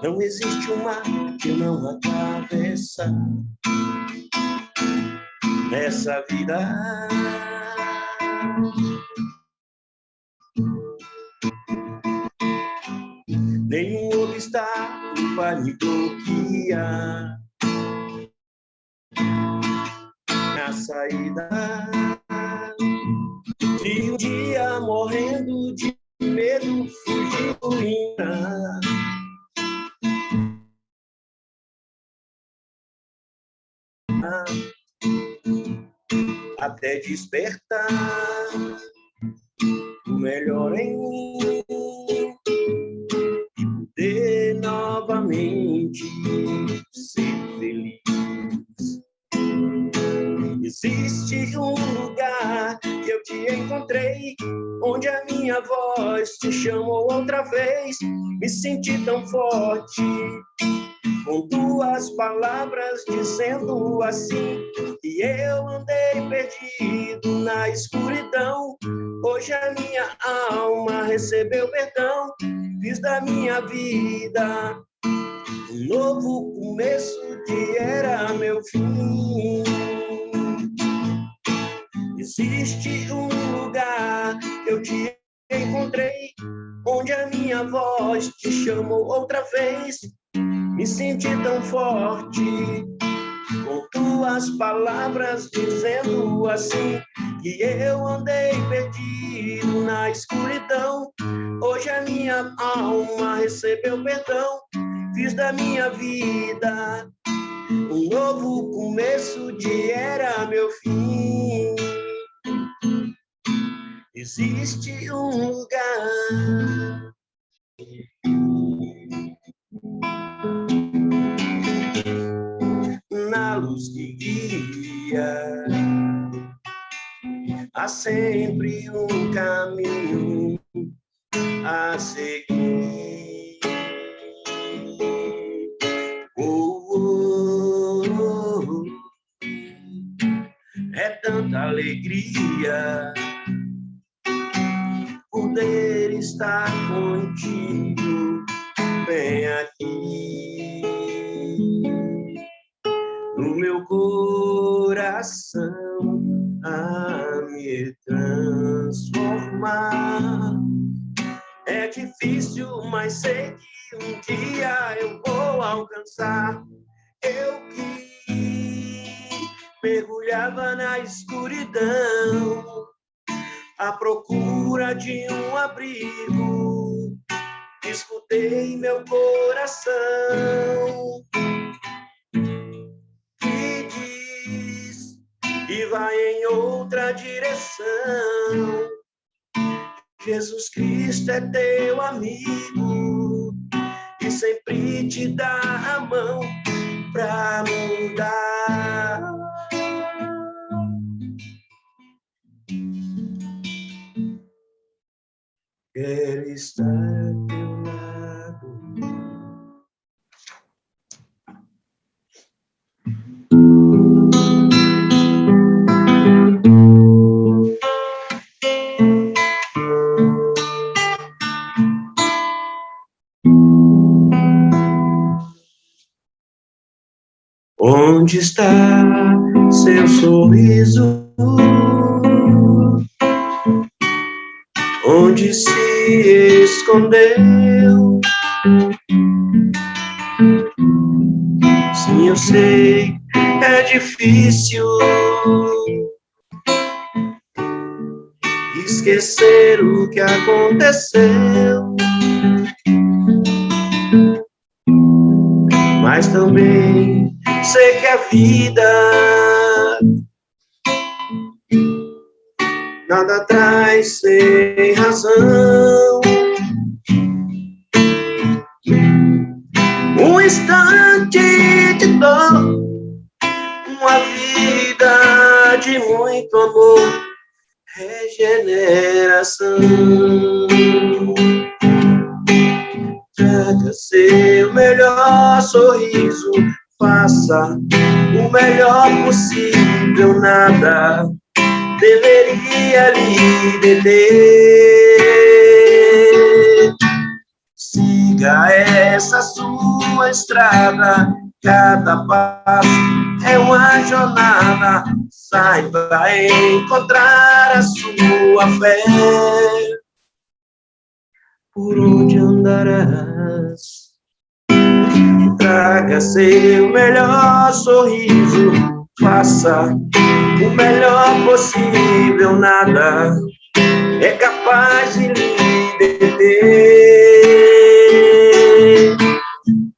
Não existe um mar que não atravessa nessa vida. Nenhum obstáculo vai me bloquear na saída. Se um dia morrendo de medo fugir ruína, até despertar o melhor em mim e poder novamente ser feliz. Existe um lugar que eu te encontrei, onde a minha voz te chamou outra vez. Me senti tão forte com tuas palavras dizendo assim, que eu andei perdido na escuridão. Hoje a minha alma recebeu perdão. Fiz da minha vida um novo começo que era meu fim. Existe um lugar que eu te encontrei, onde a minha voz te chamou outra vez. Me senti tão forte com tuas palavras dizendo assim, que eu andei perdido na escuridão. Hoje a minha alma recebeu perdão. Fiz da minha vida um novo começo de era meu fim. Existe um lugar na luz que guia, há sempre um caminho a seguir. Oh, oh, oh. É tanta alegria poder estar contigo bem aqui no meu coração a me transformar. É difícil, mas sei que um dia eu vou alcançar. Eu que mergulhava na escuridão à procura de um abrigo, escutei meu coração que diz que vai em outra direção. Jesus Cristo é teu amigo e sempre te dá a mão pra mudar. Quero estar ao teu lado. Onde está seu sorriso? Onde se escondeu? Sim, eu sei, é difícil esquecer o que aconteceu, mas também sei que a vida nada traz sem razão. Um instante de dor, uma vida de muito amor, regeneração. Traga seu melhor sorriso, faça o melhor possível, nada deveria lhe deter. Siga essa sua estrada, cada passo é uma jornada. Saiba encontrar a sua fé. Por onde andarás? Traga seu melhor sorriso, faça o melhor possível, nada é capaz de lhe deter.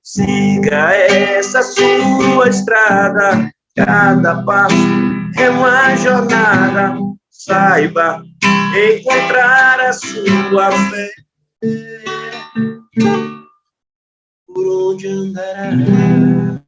Siga essa sua estrada, cada passo é uma jornada. Saiba encontrar a sua fé. Por onde andarás?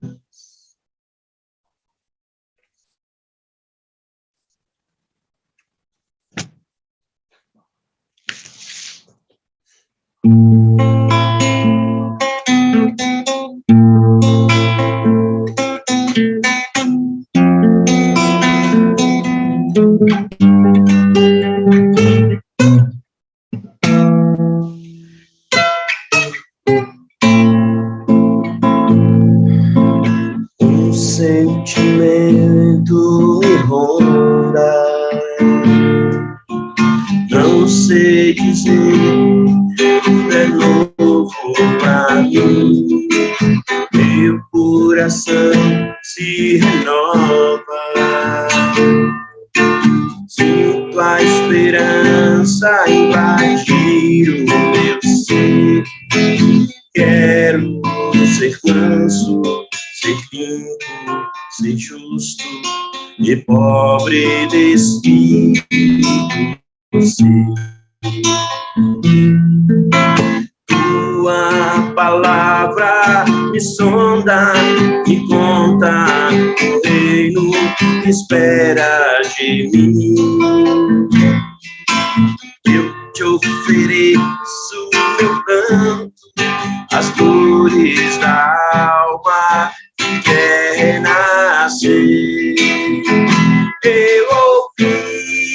Um sentimento me ronda, não sei dizer, tudo é novo pra mim. Meu coração se renova, sinto a esperança invadir o meu ser. Quero ser manso, ser limpo, ser justo e pobre de espírito. Tua palavra me sonda, me conta o reino que espera de mim. Eu te ofereço meu canto, as dores da alma que quer renascer. Eu ouvi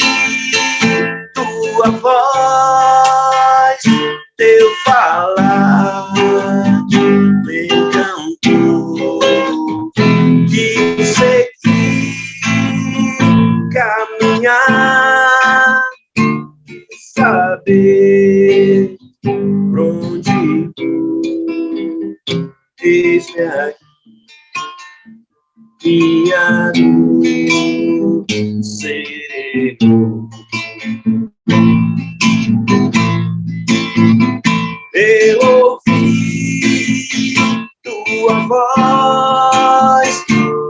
tua voz, teu falar me encantou, que segui caminhar, saber pra onde vou. Eis-me aqui, minha dor sereno. Eu ouvi tua voz,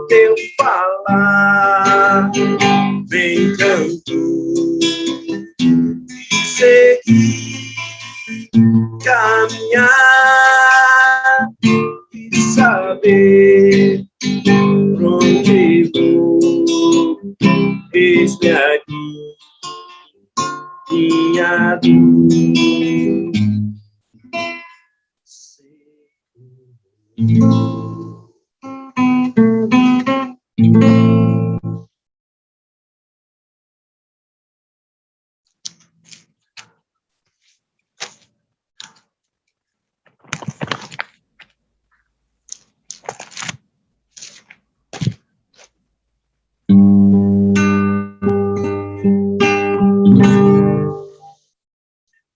teu falar me encantou, e segui caminhar e saber pra onde vou. Eis-me aqui, minha dor.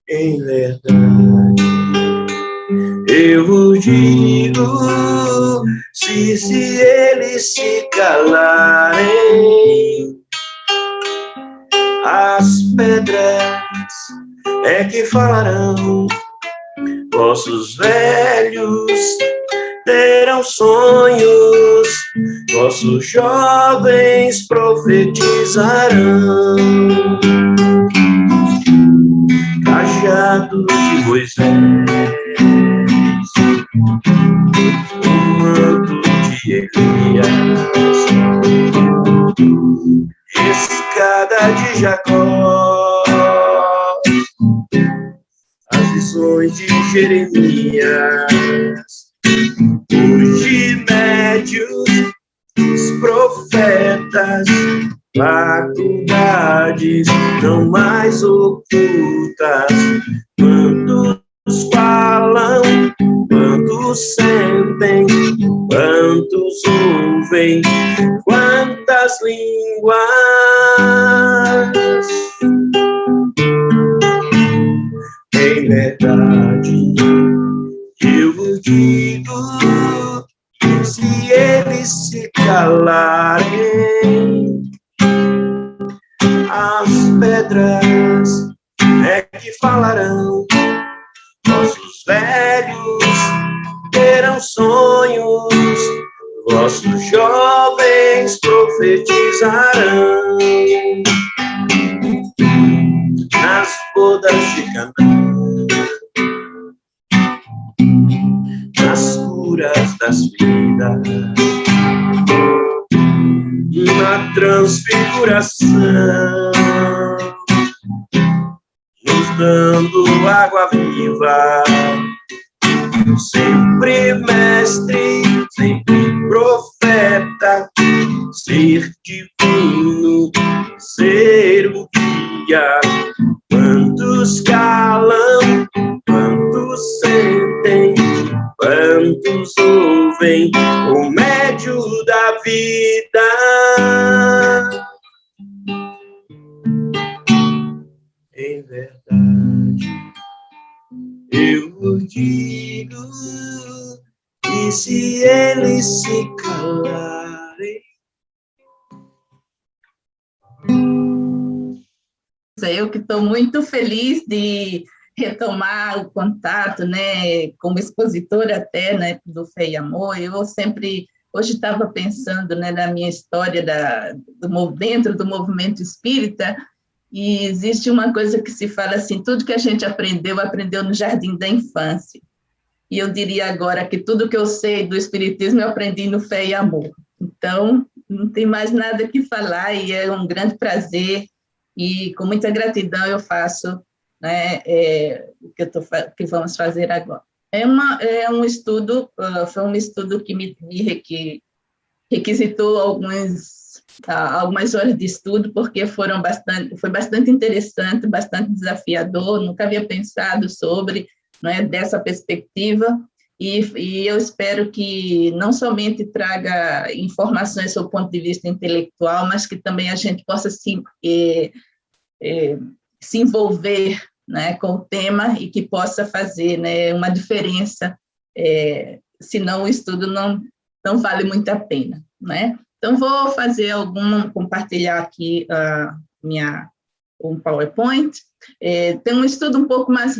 Em verdade, eu vos digo, se eles se calarem, as pedras é que falarão. Vossos velhos terão sonhos, vossos jovens profetizarão. Cajado de Moisés, o manto de Elias, escada de Jacó, as visões de Jeremias, os de médios, os profetas, faculdades não mais ocultas. Quantos falam, quantos quantos sentem, quantos ouvem, quantas línguas. Em verdade, eu vos digo, se eles se calarem, as pedras é que falarão. Vossos velhos terão sonhos, vossos jovens profetizarão. Nas bodas de Canaã, nas curas das vidas, na transfiguração, nos dando água viva, sempre mestre, sempre profeta, ser divino, ser o guia. Quantos calam, quantos sentem, quantos ouvem o médio da vida. Em verdade, eu vos digo, e se eles se calarem. Eu que estou muito feliz de retomar o contato, né, como expositora até, né, do Fé e Amor. Eu sempre, hoje estava pensando, né, na minha história dentro do movimento espírita, e existe uma coisa que se fala assim, tudo que a gente aprendeu no jardim da infância. E eu diria agora que tudo que eu sei do espiritismo eu aprendi no Fé e Amor. Então, não tem mais nada que falar, e é um grande prazer, e com muita gratidão eu faço, né, o que vamos fazer agora. Foi um estudo que requisitou algumas horas de estudo, porque foi bastante interessante, bastante desafiador, nunca havia pensado sobre, né, dessa perspectiva, e eu espero que não somente traga informações sob o ponto de vista intelectual, mas que também a gente possa se envolver, né, com o tema, e que possa fazer, né, uma diferença, senão o estudo não vale muito a pena, né? Então, vou compartilhar aqui um PowerPoint. Tem um estudo um pouco mais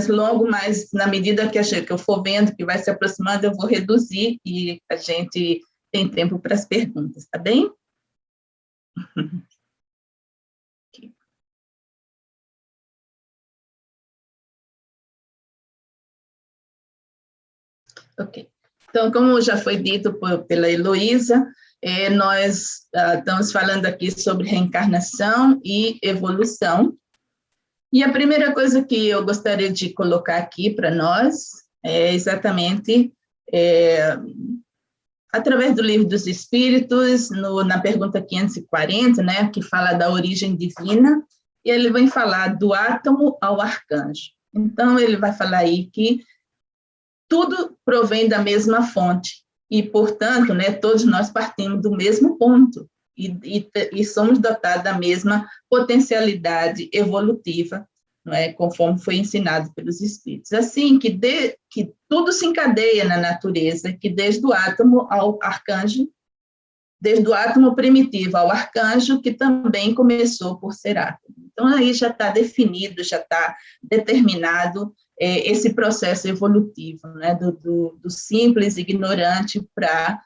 longo, mas na medida que eu for vendo que vai se aproximando, eu vou reduzir e a gente tem tempo para as perguntas, tá bem? Ok. Então, como já foi dito pela Heloísa, nós estamos falando aqui sobre reencarnação e evolução. E a primeira coisa que eu gostaria de colocar aqui para nós é exatamente através do Livro dos Espíritos, na pergunta 540, né, que fala da origem divina, e ele vem falar do átomo ao arcanjo. Então, ele vai falar aí que tudo provém da mesma fonte, e, portanto, né, todos nós partimos do mesmo ponto, e somos dotados da mesma potencialidade evolutiva, não é, conforme foi ensinado pelos Espíritos. Assim, que tudo se encadeia na natureza, que desde o átomo ao arcanjo, desde o átomo primitivo ao arcanjo, que também começou por ser átomo. Então, aí já está definido, já está determinado esse processo evolutivo, né, do simples ignorante para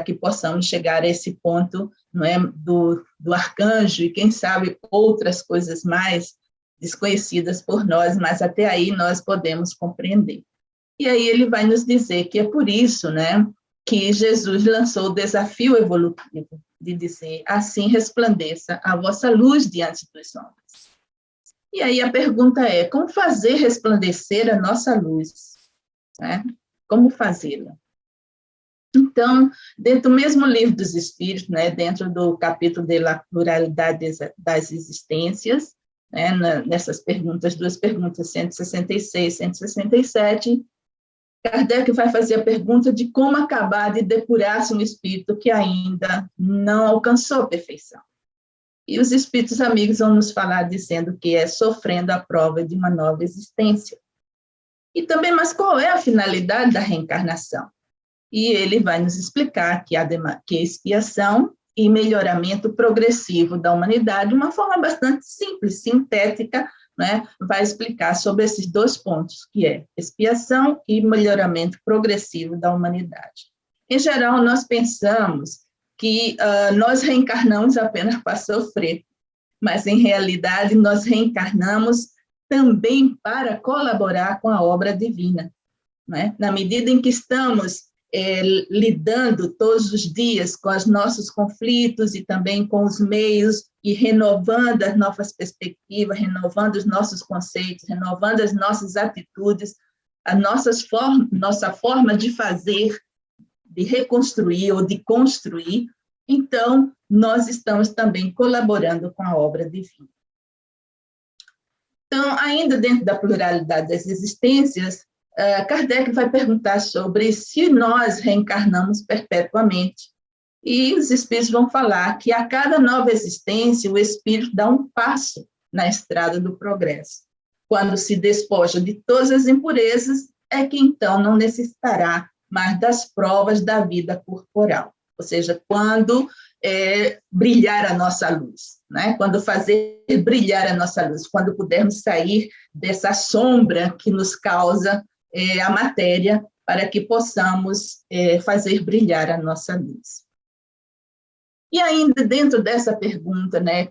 que possamos chegar a esse ponto, não é, do arcanjo, e quem sabe outras coisas mais desconhecidas por nós, mas até aí nós podemos compreender. E aí ele vai nos dizer que é por isso, né, que Jesus lançou o desafio evolutivo de dizer: assim resplandeça a vossa luz diante dos homens. E aí a pergunta é: como fazer resplandecer a nossa luz? Né? Como fazê-la? Então, dentro do mesmo Livro dos Espíritos, né, dentro do capítulo de La Pluralidade das Existências, né, nessas perguntas, duas perguntas, 166 e 167, Kardec vai fazer a pergunta de como acabar de depurar-se um espírito que ainda não alcançou a perfeição. E os espíritos amigos vão nos falar dizendo que é sofrendo a prova de uma nova existência. E também, mas qual é a finalidade da reencarnação? E ele vai nos explicar que a expiação e melhoramento progressivo da humanidade, de uma forma bastante simples, sintética, né, vai explicar sobre esses dois pontos, que é expiação e melhoramento progressivo da humanidade. Em geral, nós pensamos que nós reencarnamos apenas para sofrer, mas, em realidade, nós reencarnamos também para colaborar com a obra divina, né? Na medida em que estamos lidando todos os dias com os nossos conflitos e também com os meios e renovando as nossas perspectivas, renovando os nossos conceitos, renovando as nossas atitudes, a nossa forma de fazer, de reconstruir ou de construir, então nós estamos também colaborando com a obra divina. Então, ainda dentro da pluralidade das existências, Kardec vai perguntar sobre se nós reencarnamos perpetuamente. E os espíritos vão falar que a cada nova existência, o espírito dá um passo na estrada do progresso. Quando se despoja de todas as impurezas, é que então não necessitará mais das provas da vida corporal. Ou seja, quando brilhar a nossa luz, né? Quando fazer brilhar a nossa luz, quando pudermos sair dessa sombra que nos causa a matéria, para que possamos fazer brilhar a nossa luz. E ainda dentro dessa pergunta, né,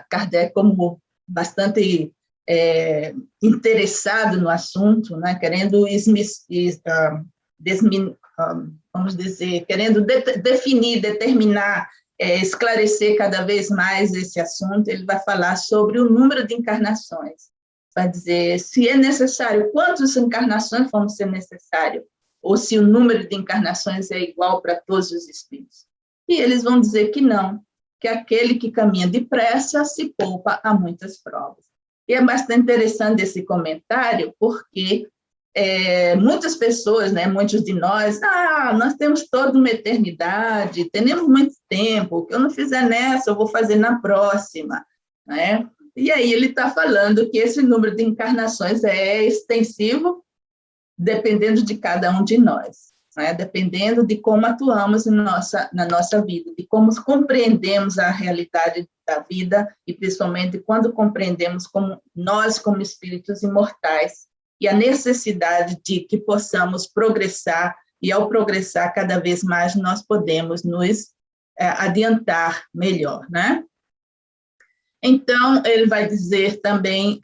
Kardec, como bastante interessado no assunto, né, querendo vamos dizer, querendo definir, determinar, esclarecer cada vez mais esse assunto, ele vai falar sobre o número de encarnações. Vai dizer se é necessário, quantas encarnações vão ser necessárias, ou se o número de encarnações é igual para todos os espíritos. E eles vão dizer que não, que aquele que caminha depressa se poupa a muitas provas. E é bastante interessante esse comentário, porque muitas pessoas, né, muitos de nós, nós temos toda uma eternidade, temos muito tempo, o que eu não fizer nessa, eu vou fazer na próxima, né? E aí ele está falando que esse número de encarnações é extensivo, dependendo de cada um de nós, né? Dependendo de como atuamos na nossa vida, de como compreendemos a realidade da vida, e principalmente quando compreendemos como nós, como espíritos imortais, e a necessidade de que possamos progressar, e ao progressar cada vez mais, nós podemos nos adiantar melhor, né? Então, ele vai dizer também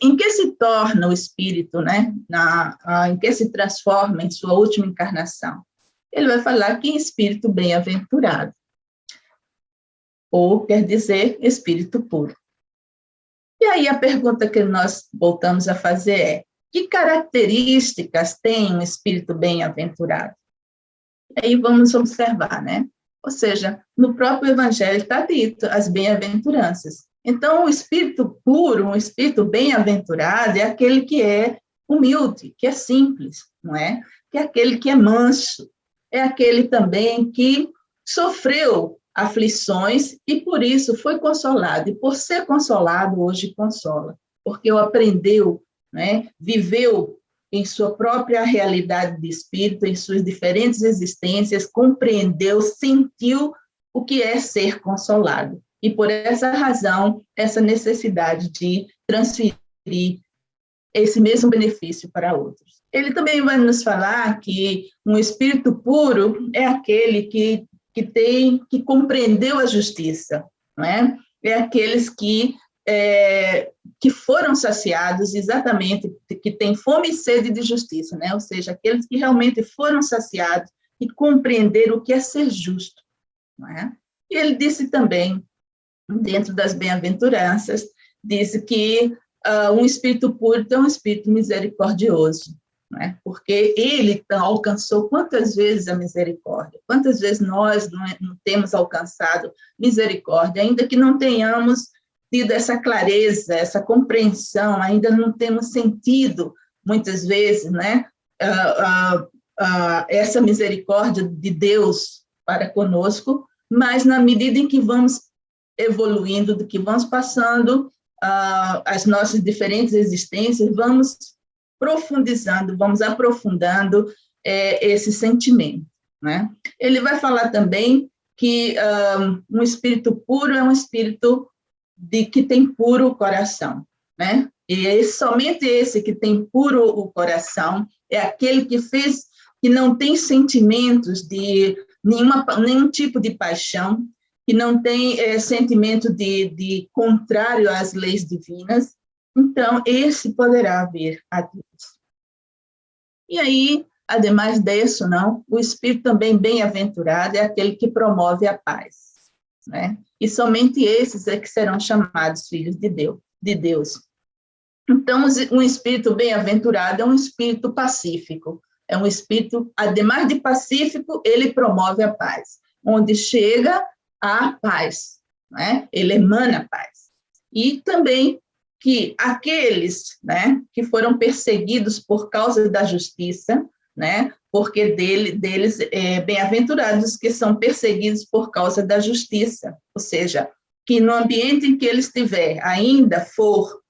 em que se torna o espírito, né? Em que se transforma em sua última encarnação. Ele vai falar que em espírito bem-aventurado, ou quer dizer, espírito puro. E aí a pergunta que nós voltamos a fazer é: que características tem um espírito bem-aventurado? E aí vamos observar, né? Ou seja, no próprio Evangelho está dito as bem-aventuranças. Então, o espírito puro, um espírito bem-aventurado, é aquele que é humilde, que é simples, não é? Que é aquele que é manso, é aquele também que sofreu aflições e, por isso, foi consolado. E, por ser consolado, hoje consola, porque aprendeu, né? Viveu em sua própria realidade de espírito, em suas diferentes existências, compreendeu, sentiu o que é ser consolado. E, por essa razão, essa necessidade de transferir esse mesmo benefício para outros. Ele também vai nos falar que um espírito puro é aquele que compreendeu a justiça, não é? É aqueles que foram saciados exatamente, que têm fome e sede de justiça, né? Ou seja, aqueles que realmente foram saciados e compreenderam o que é ser justo, não é? E ele disse também, dentro das bem-aventuranças, disse que um espírito puro é um espírito misericordioso, né? Porque ele alcançou quantas vezes a misericórdia, quantas vezes nós não temos alcançado misericórdia, ainda que não tenhamos tido essa clareza, essa compreensão, ainda não temos sentido, muitas vezes, né, essa misericórdia de Deus para conosco, mas na medida em que vamos evoluindo, do que vamos passando as nossas diferentes existências, vamos profundizando, vamos aprofundando esse sentimento, né? Ele vai falar também que um espírito puro é um espírito que tem puro o coração, né? E somente esse que tem puro o coração é aquele que não tem sentimentos de nenhum tipo de paixão, que não tem sentimento de contrário às leis divinas. Então, esse poderá ver a Deus. E aí, ademais disso, o espírito também bem-aventurado é aquele que promove a paz, né? E somente esses é que serão chamados filhos de Deus. Então, um espírito bem-aventurado é um espírito pacífico, é um espírito, ademais de pacífico, ele promove a paz. Onde chega a paz, né? Ele emana paz. E também que aqueles, né, que foram perseguidos por causa da justiça, né, porque deles bem-aventurados que são perseguidos por causa da justiça, ou seja, que no ambiente em que ele estiver ainda for,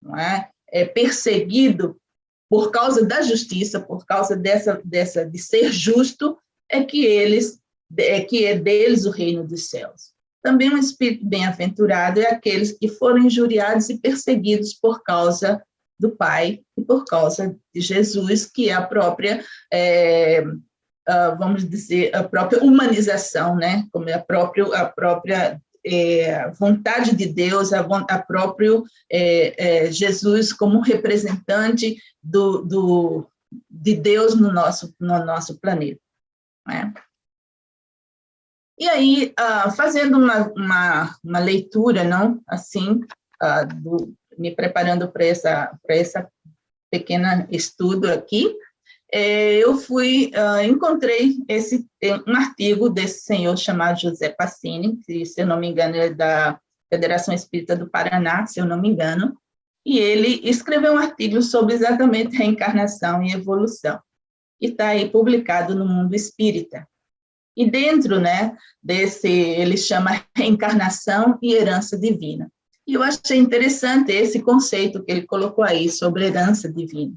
não é, perseguido por causa da justiça, por causa de ser justo, é que é deles o reino dos céus. Também um espírito bem-aventurado é aqueles que foram injuriados e perseguidos por causa do Pai e por causa de Jesus, que é a própria, vamos dizer, a própria humanização, né? Como é a própria vontade de Deus, a próprio Jesus como representante de Deus no nosso planeta, né? E aí, fazendo uma leitura, assim, me preparando para essa pequena estudo aqui, eu encontrei um artigo desse senhor chamado José Passini, que, se eu não me engano, é da Federação Espírita do Paraná, se eu não me engano, e ele escreveu um artigo sobre exatamente reencarnação e evolução, e está aí publicado no Mundo Espírita. E dentro, né, ele chama reencarnação e herança divina. E eu achei interessante esse conceito que ele colocou aí sobre herança divina.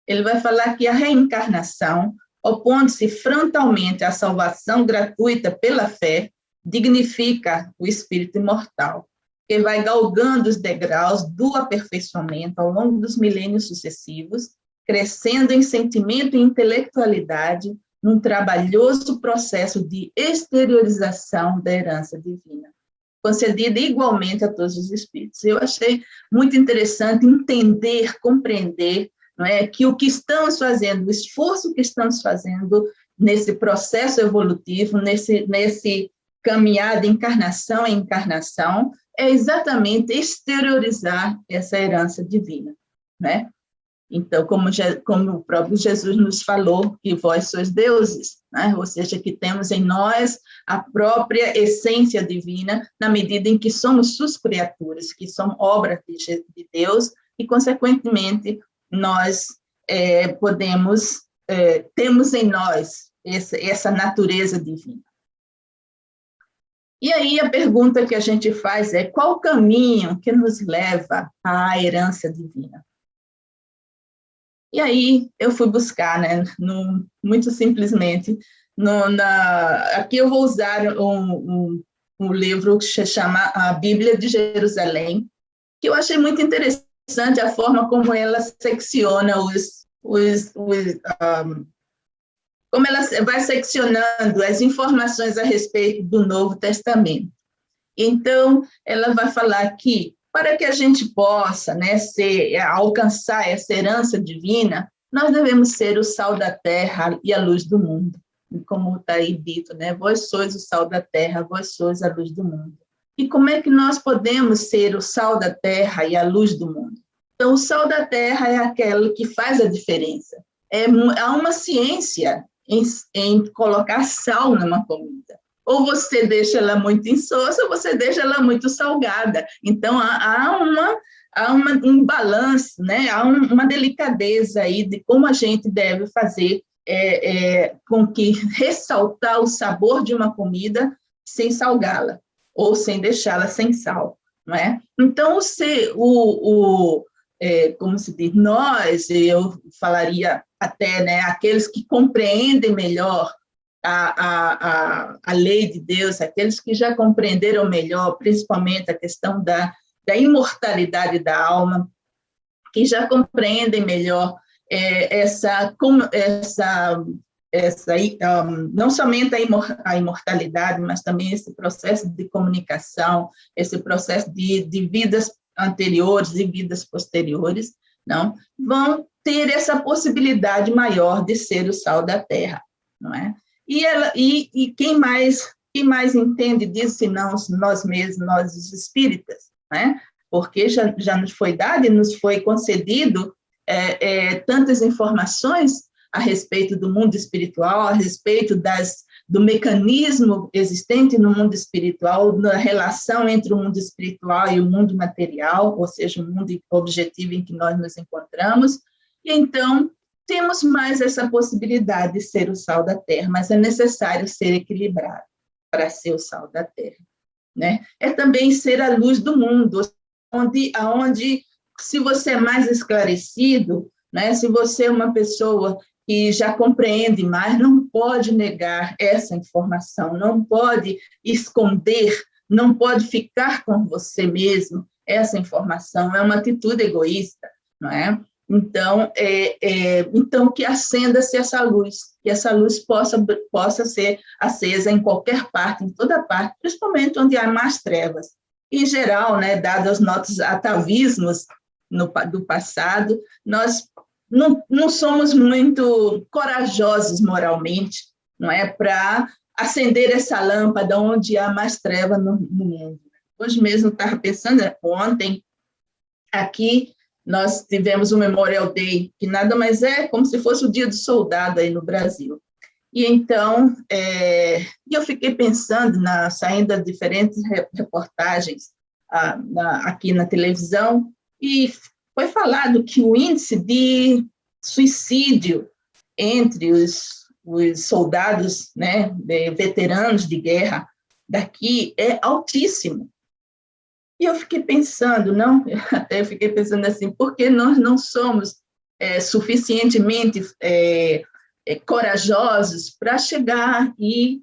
Ele vai falar que a reencarnação, opondo-se frontalmente à salvação gratuita pela fé, dignifica o espírito imortal, que vai galgando os degraus do aperfeiçoamento ao longo dos milênios sucessivos, crescendo em sentimento e intelectualidade, num trabalhoso processo de exteriorização da herança divina, concedida igualmente a todos os espíritos. Eu achei muito interessante entender, compreender, não é, que o que estamos fazendo, o esforço que estamos fazendo nesse processo evolutivo, nesse caminhar de encarnação em encarnação, é exatamente exteriorizar essa herança divina, né? Então, como o próprio Jesus nos falou, que vós sois deuses, né? Ou seja, que temos em nós a própria essência divina, na medida em que somos suas criaturas, que somos obra de Deus, e, consequentemente, nós temos em nós essa natureza divina. E aí a pergunta que a gente faz é: qual o caminho que nos leva à herança divina? E aí eu fui buscar, né, muito simplesmente, aqui eu vou usar um livro que se chama A Bíblia de Jerusalém, que eu achei muito interessante a forma como ela secciona como ela vai seccionando as informações a respeito do Novo Testamento. Então, ela vai falar que, para que a gente possa, né, alcançar essa herança divina, nós devemos ser o sal da terra e a luz do mundo. Como está aí dito, né? Vós sois o sal da terra, vós sois a luz do mundo. E como é que nós podemos ser o sal da terra e a luz do mundo? Então, o sal da terra é aquele que faz a diferença. Há uma ciência em colocar sal numa comida. Ou você deixa ela muito insossa, ou você deixa ela muito salgada. Então, há há um balanço, né? Há uma delicadeza aí de como a gente deve fazer com que ressaltar o sabor de uma comida sem salgá-la, ou sem deixá-la sem sal, não é? Então, como se diz, eu falaria até, né, aqueles que compreendem melhor a lei de Deus, aqueles que já compreenderam melhor, principalmente a questão da imortalidade da alma, que já compreendem melhor não somente a imortalidade, mas também esse processo de comunicação, esse processo de vidas anteriores e vidas posteriores, não vão ter essa possibilidade maior de ser o sal da terra, não é? E quem mais entende disso, senão nós mesmos, nós os espíritas, né? Porque já nos foi dado e nos foi concedido tantas informações a respeito do mundo espiritual, a respeito do mecanismo existente no mundo espiritual, na relação entre o mundo espiritual e o mundo material, ou seja, o mundo objetivo em que nós nos encontramos. E então, temos mais essa possibilidade de ser o sal da terra, mas é necessário ser equilibrado para ser o sal da terra, né? É também ser a luz do mundo, onde se você é mais esclarecido, né, se você é uma pessoa que já compreende mais, não pode negar essa informação, não pode esconder, não pode ficar com você mesmo essa informação, é uma atitude egoísta, não é? Então, então que acenda-se essa luz, que essa luz possa ser acesa em qualquer parte, em toda parte, principalmente onde há mais trevas. Em geral, né, dados os nossos atavismos do passado, nós não somos muito corajosos moralmente, não é, para acender essa lâmpada onde há mais treva no mundo. Hoje mesmo eu estava pensando, ontem, aqui nós tivemos o Memorial Day, que nada mais é como se fosse o Dia do Soldado aí no Brasil. E então, eu fiquei pensando, saindo das diferentes reportagens aqui na televisão, e foi falado que o índice de suicídio entre os soldados, né, veteranos de guerra daqui é altíssimo. E eu fiquei pensando, assim, por que nós não somos suficientemente corajosos para chegar e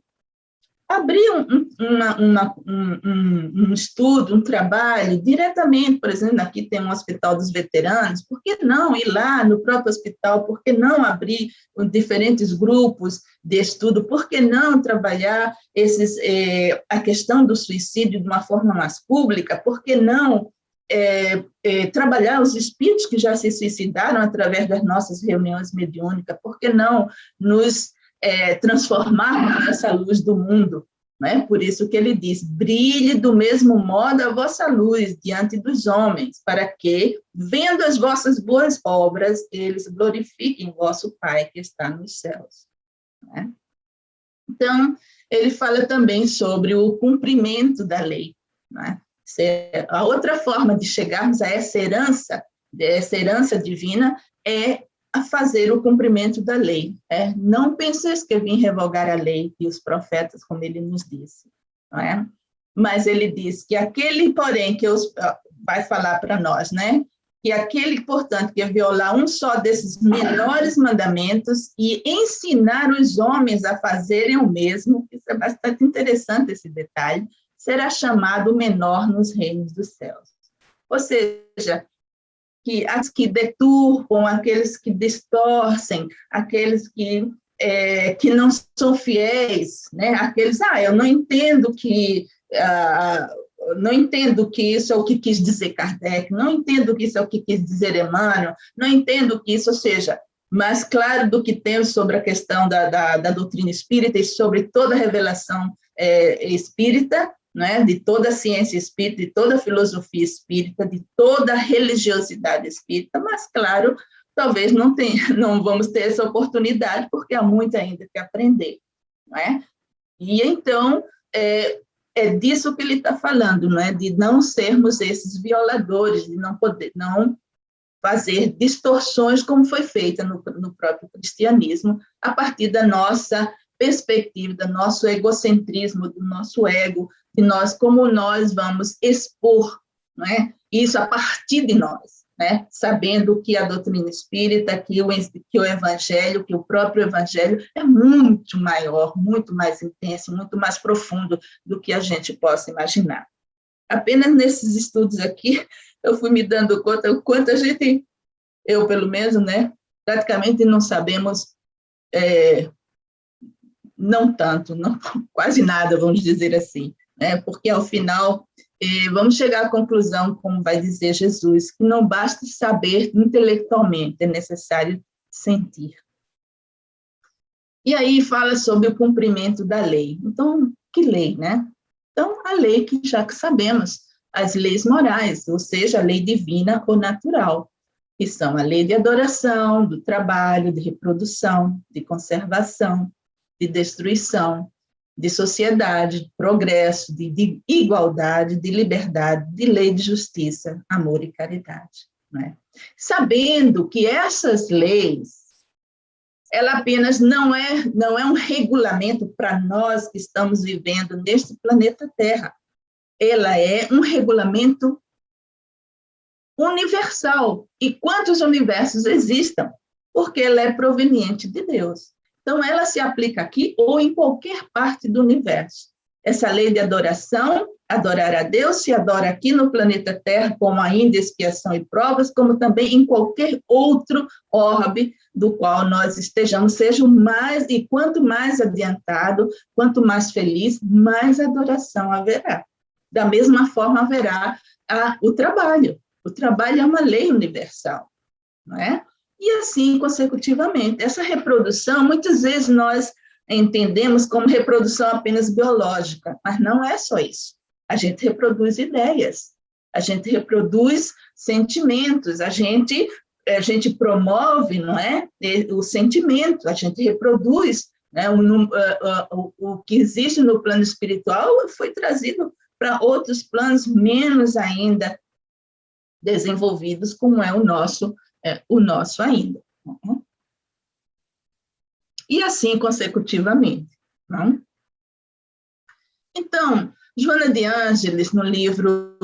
abrir um estudo, um trabalho, diretamente, por exemplo, aqui tem um hospital dos veteranos, por que não ir lá no próprio hospital, por que não abrir diferentes grupos de estudo, por que não trabalhar a questão do suicídio de uma forma mais pública, por que não trabalhar os espíritos que já se suicidaram através das nossas reuniões mediúnicas, por que não nos transformar nessa luz do mundo, né? Por isso que ele diz, brilhe do mesmo modo a vossa luz diante dos homens, para que, vendo as vossas boas obras, eles glorifiquem vosso Pai que está nos céus. Né? Então, ele fala também sobre o cumprimento da lei. Né? A outra forma de chegarmos a essa herança divina é a fazer o cumprimento da lei. Não penseis que eu vim revogar a lei e os profetas, como ele nos disse. Não é? Mas ele diz que aquele, porém, vai falar para nós, né? Que aquele, portanto, que violar um só desses menores mandamentos e ensinar os homens a fazerem o mesmo, isso é bastante interessante esse detalhe, será chamado menor nos reinos dos céus. Ou seja, que deturpam, aqueles que distorcem, aqueles que não são fiéis, né? Aqueles, eu não entendo que isso é o que quis dizer Kardec, não entendo que isso é o que quis dizer Emmanuel, não entendo que isso, ou seja, mas claro do que temos sobre a questão da doutrina espírita e sobre toda a revelação espírita, né, de toda a ciência espírita, de toda a filosofia espírita, de toda a religiosidade espírita, mas, claro, talvez não vamos ter essa oportunidade, porque há muito ainda que aprender. Não é? E, então, é disso que ele está falando, não é? De não sermos esses violadores, de não fazer distorções como foi feita no próprio cristianismo, a partir da nossa perspectiva, do nosso egocentrismo, do nosso ego, de nós, como nós vamos expor, não é? Isso a partir de nós, né? Sabendo que a doutrina espírita, que o evangelho, que o próprio evangelho é muito maior, muito mais intenso, muito mais profundo do que a gente possa imaginar. Apenas nesses estudos aqui, eu fui me dando conta o quanto a gente, eu pelo menos, né, praticamente não sabemos, não tanto, não, quase nada, vamos dizer assim, né, porque ao final vamos chegar à conclusão, como vai dizer Jesus, que não basta saber intelectualmente, é necessário sentir. E aí fala sobre o cumprimento da lei. Então, que lei, né? Então, a lei que já sabemos, as leis morais, ou seja, a lei divina ou natural, que são a lei de adoração, do trabalho, de reprodução, de conservação, de destruição, de sociedade, de progresso, de igualdade, de liberdade, de lei de justiça, amor e caridade. Né? Sabendo que essas leis, ela apenas não é um regulamento para nós que estamos vivendo neste planeta Terra. Ela é um regulamento universal. E quantos universos existam? Porque ela é proveniente de Deus. Então, ela se aplica aqui ou em qualquer parte do universo. Essa lei de adoração, adorar a Deus, se adora aqui no planeta Terra, como ainda expiação e provas, como também em qualquer outro orbe do qual nós estejamos, seja mais, e quanto mais adiantado, quanto mais feliz, mais adoração haverá. Da mesma forma, haverá o trabalho. O trabalho é uma lei universal, não é? E assim, consecutivamente. Essa reprodução, muitas vezes nós entendemos como reprodução apenas biológica, mas não é só isso. A gente reproduz ideias, a gente reproduz sentimentos, a gente promove, não é? O sentimento, a gente reproduz, né? O que existe no plano espiritual foi trazido para outros planos menos ainda desenvolvidos, como é o nosso ainda. E assim consecutivamente. Não? Então, Joana de Ângeles, no livro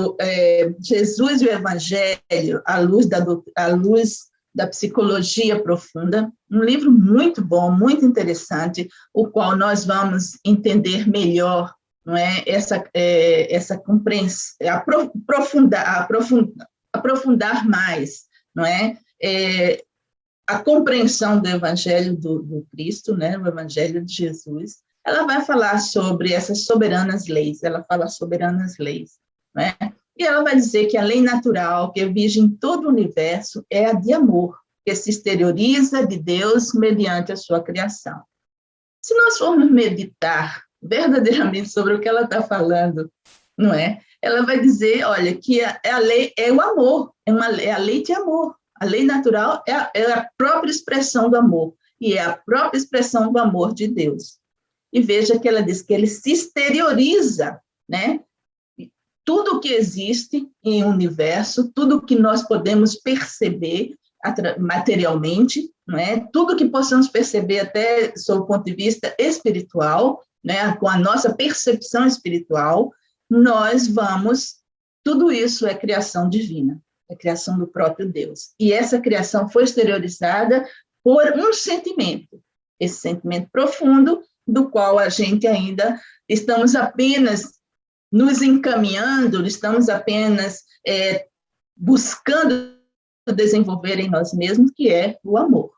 Jesus e o Evangelho, à luz da psicologia profunda, um livro muito bom, muito interessante, o qual nós vamos entender melhor, não é? Essa compreensão, aprofundar mais, não é? A compreensão do Evangelho do Cristo, né? O Evangelho de Jesus. Ela vai falar sobre essas soberanas leis, ela fala soberanas leis, né? E ela vai dizer que a lei natural que vige em todo o universo é a de amor, que se exterioriza de Deus mediante a sua criação. Se nós formos meditar verdadeiramente sobre o que ela está falando, não é? Ela vai dizer, olha, que a lei é o amor, é a lei de amor. A lei natural é a própria expressão do amor, e é a própria expressão do amor de Deus. E veja que ela diz que ele se exterioriza, né? Tudo que existe em um universo, tudo que nós podemos perceber materialmente, não é? Tudo que possamos perceber até sob o ponto de vista espiritual, né? Com a nossa percepção espiritual, tudo isso é criação divina, é criação do próprio Deus. E essa criação foi exteriorizada por um sentimento, esse sentimento profundo, do qual a gente ainda estamos apenas nos encaminhando, estamos apenas buscando desenvolver em nós mesmos, que é o amor.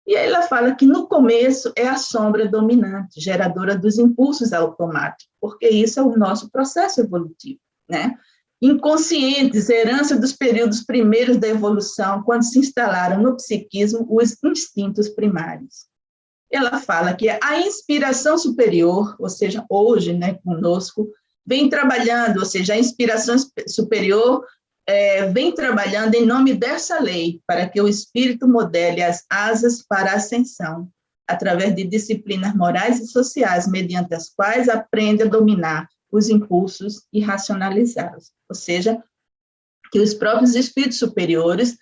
E aí ela fala que no começo é a sombra dominante, geradora dos impulsos automáticos, porque isso é o nosso processo evolutivo, né? Inconscientes, herança dos períodos primeiros da evolução, quando se instalaram no psiquismo os instintos primários. Ela fala que a inspiração superior, ou seja, hoje, né, conosco, vem trabalhando, ou seja, a inspiração superior vem trabalhando em nome dessa lei, para que o espírito modele as asas para a ascensão, através de disciplinas morais e sociais, mediante as quais aprende a dominar os impulsos e racionalizá-los. Ou seja, que os próprios espíritos superiores,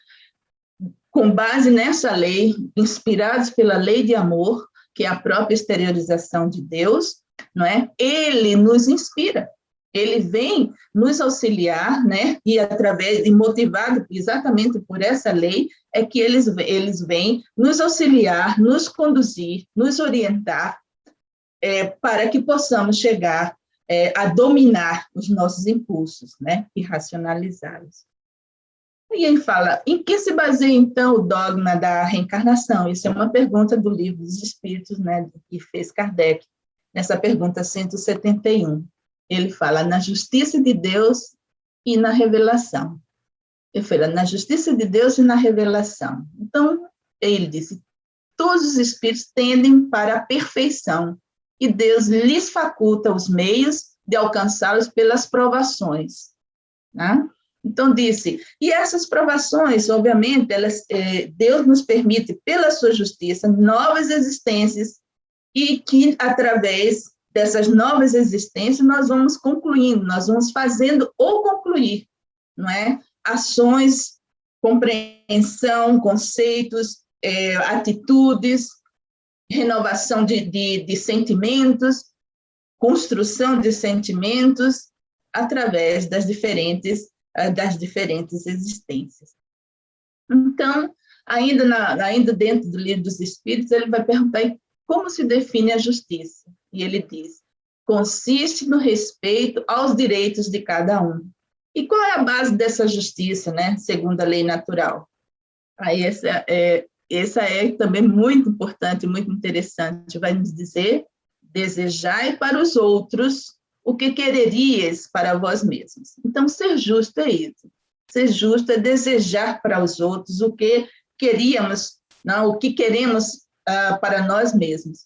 com base nessa lei, inspirados pela lei de amor, que é a própria exteriorização de Deus, não é? Ele nos inspira, ele vem nos auxiliar, né? E através, e motivado exatamente por essa lei, é que eles vêm nos auxiliar, nos conduzir, nos orientar, para que possamos chegar a dominar os nossos impulsos, né? E racionalizá-los. E ele fala, em que se baseia, então, o dogma da reencarnação? Isso é uma pergunta do Livro dos Espíritos, né, que fez Kardec, nessa pergunta 171. Ele fala na justiça de Deus e na revelação. Ele fala na justiça de Deus e na revelação. Então, ele disse, todos os espíritos tendem para a perfeição, e Deus lhes faculta os meios de alcançá-los pelas provações, né? Então, disse, e essas provações, obviamente, Deus nos permite, pela sua justiça, novas existências, e que, através dessas novas existências, nós vamos concluindo, nós vamos fazendo ou concluir, não é? Ações, compreensão, conceitos, atitudes, renovação de sentimentos, construção de sentimentos, através das diferentes existências. Então, ainda dentro do Livro dos Espíritos, ele vai perguntar como se define a justiça. E ele diz, consiste no respeito aos direitos de cada um. E qual é a base dessa justiça, né, segundo a lei natural? Aí essa é também muito importante, muito interessante. Vai nos dizer, desejai para os outros o que quererias para vós mesmos. Então, ser justo é isso. Ser justo é desejar para os outros o que queríamos, não, o que queremos para nós mesmos.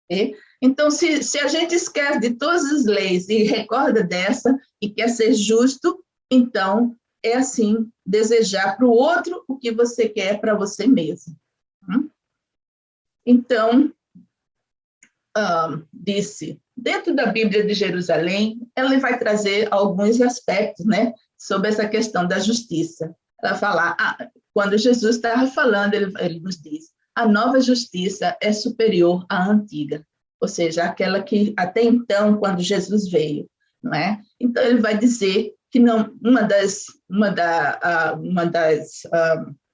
Okay? Então, se a gente esquece de todas as leis e recorda dessa e quer ser justo, então, é assim, desejar para o outro o que você quer para você mesmo. Então, disse, dentro da Bíblia de Jerusalém, ela vai trazer alguns aspectos, né, sobre essa questão da justiça. Ela fala, quando Jesus estava falando, ele nos diz, a nova justiça é superior à antiga, ou seja, aquela que até então, quando Jesus veio, não é? Então, ele vai dizer que não,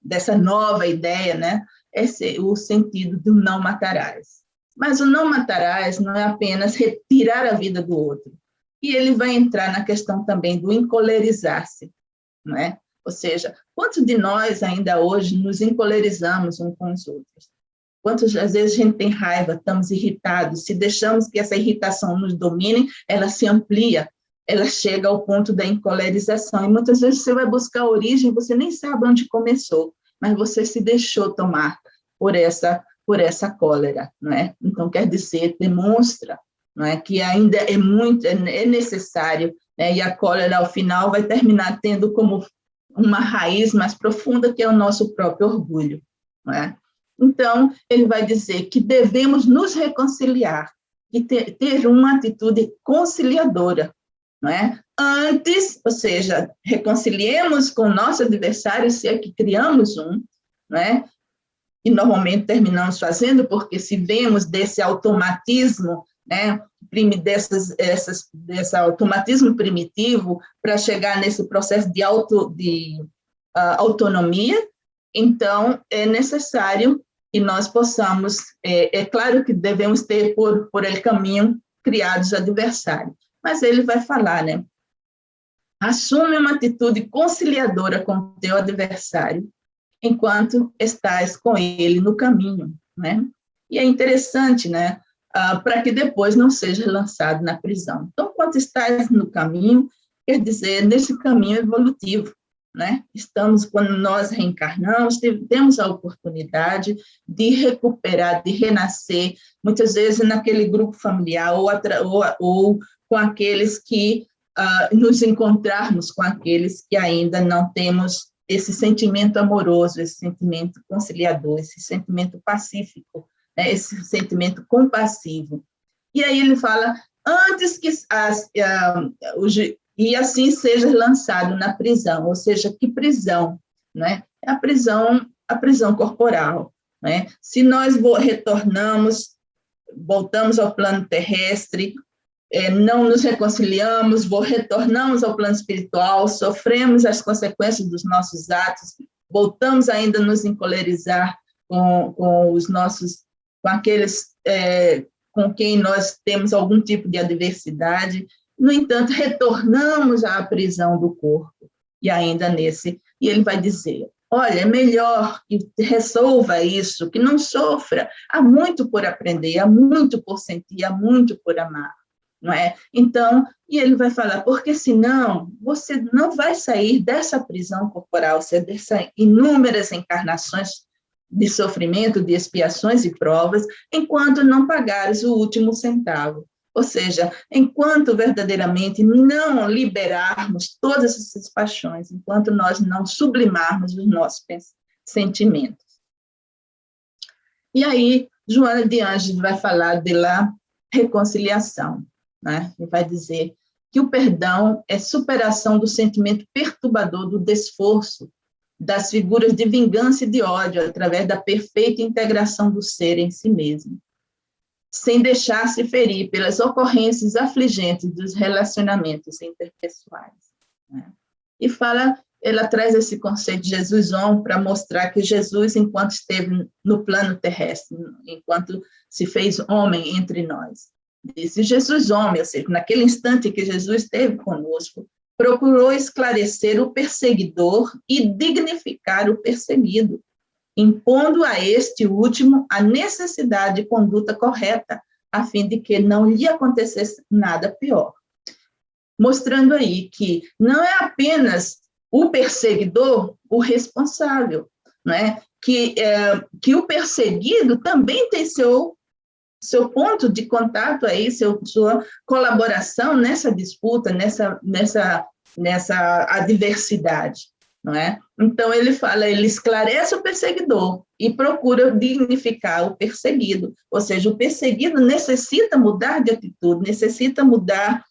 dessa nova ideia, né, é o sentido do não matarás. Mas o não matarás não é apenas retirar a vida do outro. E ele vai entrar na questão também do encolerizar-se, não é? Ou seja, quantos de nós ainda hoje nos encolerizamos uns com os outros? Quantas vezes a gente tem raiva, estamos irritados, se deixamos que essa irritação nos domine, ela se amplia, ela chega ao ponto da encolerização. E muitas vezes você vai buscar a origem, você nem sabe onde começou, mas você se deixou tomar por essa cólera, não é? Então, quer dizer, demonstra, não é, que ainda é necessário, né? E a cólera, ao final, vai terminar tendo como uma raiz mais profunda, que é o nosso próprio orgulho, não é? Então, ele vai dizer que devemos nos reconciliar e ter uma atitude conciliadora, não é? Antes, ou seja, reconciliemos com o nosso adversário, se é que criamos um, não é? E normalmente terminamos fazendo, porque se vemos desse automatismo, né, desse automatismo primitivo para chegar nesse processo de autonomia, então é necessário que nós possamos, é claro que devemos ter por ele caminho criados adversários, mas ele vai falar, né, assume uma atitude conciliadora com o teu adversário, enquanto estás com ele no caminho, né? E é interessante, né, para que depois não seja lançado na prisão. Então, quando estás no caminho, quer dizer, nesse caminho evolutivo, né? Quando nós reencarnamos, temos a oportunidade de recuperar, de renascer, muitas vezes naquele grupo familiar, ou com aqueles que nos encontrarmos com aqueles que ainda não temos esse sentimento amoroso, esse sentimento conciliador, esse sentimento pacífico, né? Esse sentimento compassivo. E aí ele fala, antes que e assim seja lançado na prisão, ou seja, que prisão, né? A prisão corporal, né? Se nós retornamos, voltamos ao plano terrestre, não nos reconciliamos, retornamos ao plano espiritual, sofremos as consequências dos nossos atos, voltamos ainda a nos encolerizar com aqueles com quem nós temos algum tipo de adversidade. No entanto, retornamos à prisão do corpo, e ainda e ele vai dizer, olha, é melhor que resolva isso, que não sofra, há muito por aprender, há muito por sentir, há muito por amar, não é? Então, e ele vai falar, porque senão você não vai sair dessa prisão corporal, dessas inúmeras encarnações de sofrimento, de expiações e provas, enquanto não pagares o último centavo. Ou seja, enquanto verdadeiramente não liberarmos todas essas paixões, enquanto nós não sublimarmos os nossos sentimentos. E aí, Joana de Ângeles vai falar da reconciliação, né? E vai dizer que o perdão é superação do sentimento perturbador do desforço, das figuras de vingança e de ódio, através da perfeita integração do ser em si mesmo, sem deixar-se ferir pelas ocorrências afligentes dos relacionamentos interpessoais, né? E ela traz esse conceito de Jesus homem para mostrar que Jesus, enquanto esteve no plano terrestre, enquanto se fez homem entre nós, disse Jesus homem, ou seja, naquele instante que Jesus esteve conosco, procurou esclarecer o perseguidor e dignificar o perseguido, impondo a este último a necessidade de conduta correta, a fim de que não lhe acontecesse nada pior. Mostrando aí que não é apenas o perseguidor o responsável, não é? Que o perseguido também tem seu ponto de contato aí, sua colaboração nessa disputa, nessa adversidade, não é? Então, ele esclarece o perseguidor e procura dignificar o perseguido, ou seja, o perseguido necessita mudar de atitude, necessita mudar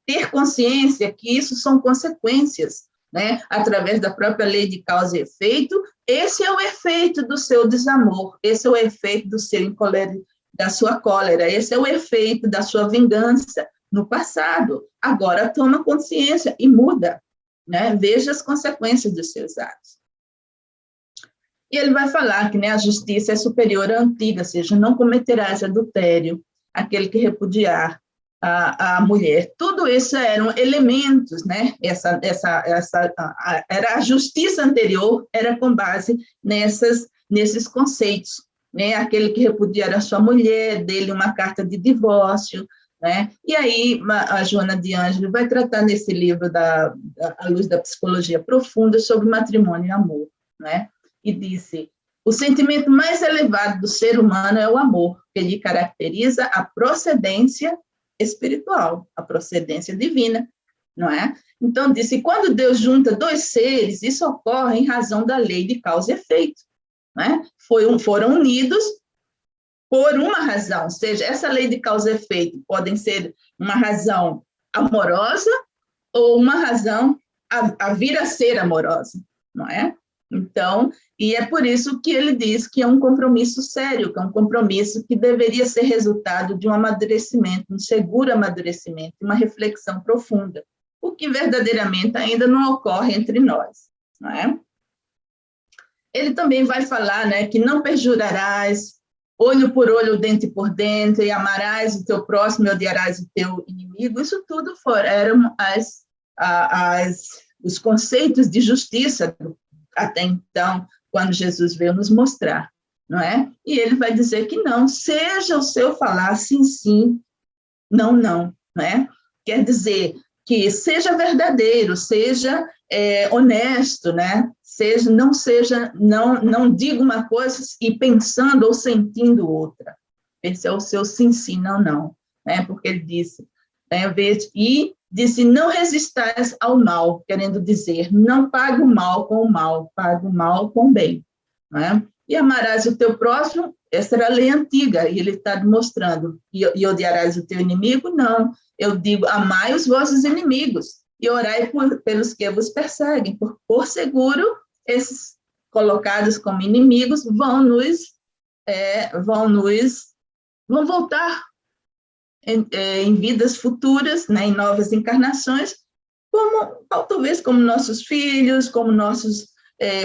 ter consciência que isso são consequências, né? Através da própria lei de causa e efeito. Esse é o efeito do seu desamor, esse é o efeito da sua cólera, esse é o efeito da sua vingança no passado. Agora toma consciência e muda, né? Veja as consequências dos seus atos. E ele vai falar que, né, a justiça é superior à antiga, ou seja, não cometerás adultério, aquele que repudiar a mulher. Tudo isso eram elementos, né? Era a justiça anterior, era com base nesses conceitos, né? Aquele que repudiar a sua mulher, dele uma carta de divórcio, né? E aí a Joana de Ângeles vai tratar nesse livro à luz da psicologia profunda sobre matrimônio e amor, né? E disse: o sentimento mais elevado do ser humano é o amor, que lhe caracteriza a procedência espiritual, a procedência divina, não é? Então, disse, quando Deus junta dois seres, isso ocorre em razão da lei de causa e efeito, não é? Foram unidos por uma razão, ou seja, essa lei de causa e efeito podem ser uma razão amorosa ou uma razão a vir a ser amorosa, não é? Então, e é por isso que ele diz que é um compromisso sério, que é um compromisso que deveria ser resultado de um amadurecimento, um seguro amadurecimento, uma reflexão profunda, o que verdadeiramente ainda não ocorre entre nós, não é? Ele também vai falar, né, que não perjurarás, olho por olho, dente por dente, e amarás o teu próximo e odiarás o teu inimigo. Isso tudo eram os conceitos de justiça até então, quando Jesus veio nos mostrar, não é? E ele vai dizer que não, seja o seu falar sim, sim, não, não, não é? Quer dizer que seja verdadeiro, seja honesto, né? Não diga uma coisa e pensando ou sentindo outra. Esse é o seu sim, sim, não, não, né? Porque ele disse, né? E disse, não resistais ao mal, querendo dizer, não pague o mal com o mal, pague o mal com o bem, não é? E amarás o teu próximo, essa era a lei antiga, e ele está demonstrando. E odiarás o teu inimigo? Não. Eu digo, amai os vossos inimigos e orai pelos que vos perseguem. Por seguro, esses colocados como inimigos vão voltar em vidas futuras, né, em novas encarnações, talvez como nossos filhos, como nossos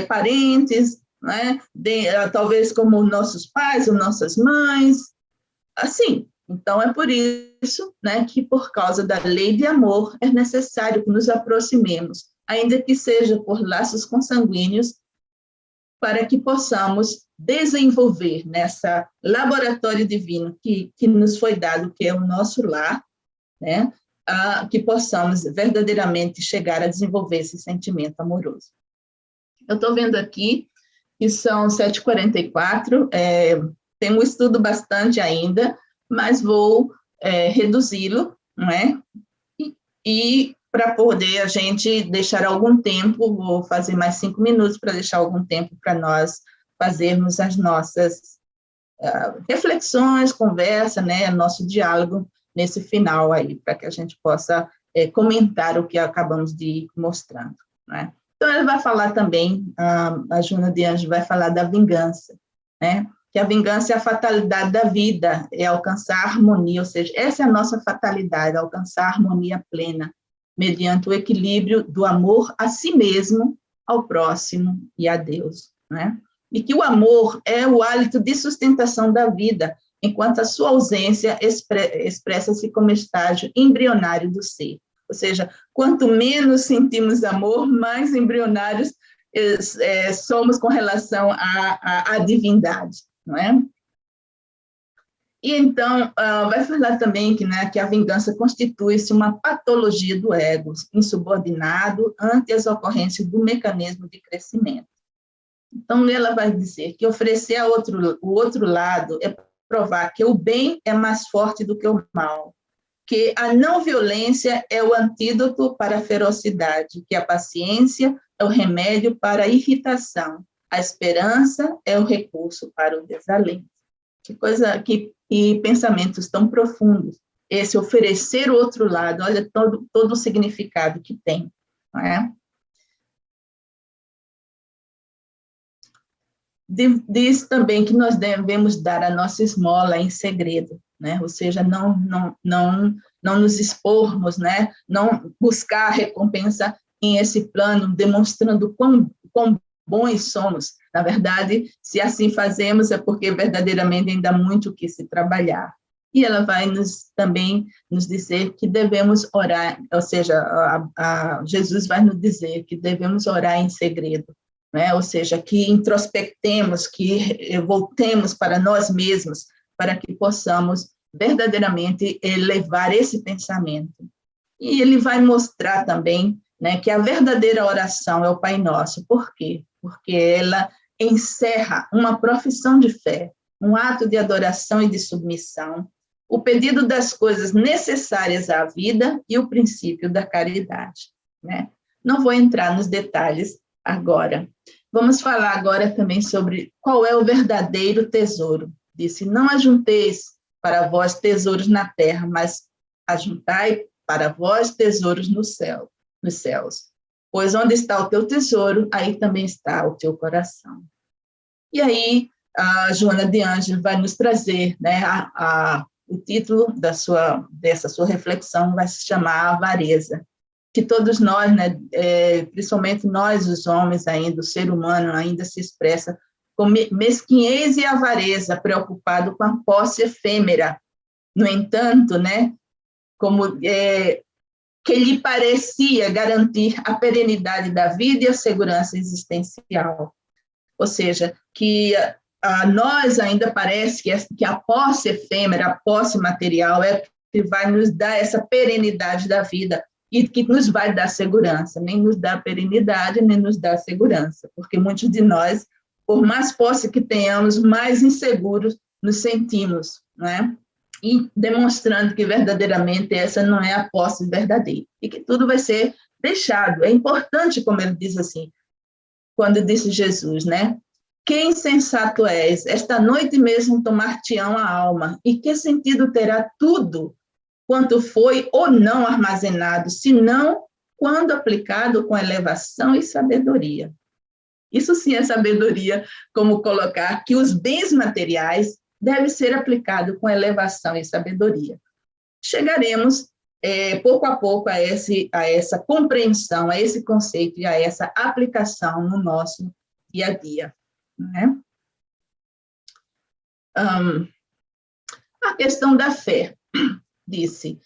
parentes, né? Talvez como nossos pais ou nossas mães, assim. Então, é por isso, né, que por causa da lei de amor é necessário que nos aproximemos, ainda que seja por laços consanguíneos, para que possamos desenvolver nessa laboratório divino que nos foi dado, que é o nosso lar, né, que possamos verdadeiramente chegar a desenvolver esse sentimento amoroso. Eu estou vendo aqui que são 7h44, tem um estudo bastante ainda, mas vou reduzi-lo, não é? E para poder a gente deixar algum tempo, vou fazer mais 5 minutos para deixar algum tempo para nós fazermos as nossas reflexões, conversa, né, nosso diálogo nesse final aí, para que a gente possa comentar o que acabamos de ir mostrando, né? Então, ela vai falar também, a Joana de Anjos vai falar da vingança, né? Que a vingança é a fatalidade da vida, é alcançar a harmonia, ou seja, essa é a nossa fatalidade, alcançar a harmonia plena, mediante o equilíbrio do amor a si mesmo, ao próximo e a Deus, né? E que o amor é o hálito de sustentação da vida, enquanto a sua ausência expressa-se como estágio embrionário do ser. Ou seja, quanto menos sentimos amor, mais embrionários somos com relação à divindade, não é? E então, vai falar também que a vingança constitui-se uma patologia do ego, insubordinado ante as ocorrências do mecanismo de crescimento. Então, ela vai dizer que oferecer o outro lado é provar que o bem é mais forte do que o mal, que a não violência é o antídoto para a ferocidade, que a paciência é o remédio para a irritação, a esperança é o recurso para o desalento. Que coisa, que pensamentos tão profundos. Esse oferecer o outro lado, olha todo o significado que tem, não é? Diz também que nós devemos dar a nossa esmola em segredo, né? Ou seja, não nos expormos, né? Não buscar a recompensa em esse plano, demonstrando quão bons somos. Na verdade, se assim fazemos, é porque verdadeiramente ainda há muito o que se trabalhar. E ela vai também nos dizer que devemos orar, ou seja, Jesus vai nos dizer que devemos orar em segredo, né? Ou seja, que introspectemos, que voltemos para nós mesmos, para que possamos verdadeiramente elevar esse pensamento. E ele vai mostrar também, né, que a verdadeira oração é o Pai Nosso. Por quê? Porque ela encerra uma profissão de fé, um ato de adoração e de submissão, o pedido das coisas necessárias à vida e o princípio da caridade, né? Não vou entrar nos detalhes agora. Vamos falar agora também sobre qual é o verdadeiro tesouro. Disse, não ajunteis para vós tesouros na terra, mas ajuntai para vós tesouros nos céus. Pois onde está o teu tesouro, aí também está o teu coração. E aí, a Joana de Anjos vai nos trazer, né, o título dessa sua reflexão vai se chamar Avareza, que todos nós, né, principalmente nós, os homens ainda, o ser humano ainda se expressa com mesquinhez e avareza, preocupado com a posse efêmera. No entanto, né, como que lhe parecia garantir a perenidade da vida e a segurança existencial. Ou seja, que a nós ainda parece que a posse efêmera, a posse material é que vai nos dar essa perenidade da vida e que nos vai dar segurança, nem nos dá perenidade, nem nos dá segurança, porque muitos de nós, por mais posse que tenhamos, mais inseguros nos sentimos, não é? E demonstrando que verdadeiramente essa não é a posse verdadeira, e que tudo vai ser deixado. É importante, como ele diz assim, quando disse Jesus, né? Que insensato és, esta noite mesmo tomar-te-ão a alma, e que sentido terá tudo quanto foi ou não armazenado, senão quando aplicado com elevação e sabedoria. Isso sim é sabedoria, como colocar que os bens materiais devem ser aplicados com elevação e sabedoria. Chegaremos, pouco a pouco, a essa compreensão, a esse conceito e a essa aplicação no nosso dia a dia. Né? A questão da fé, disse,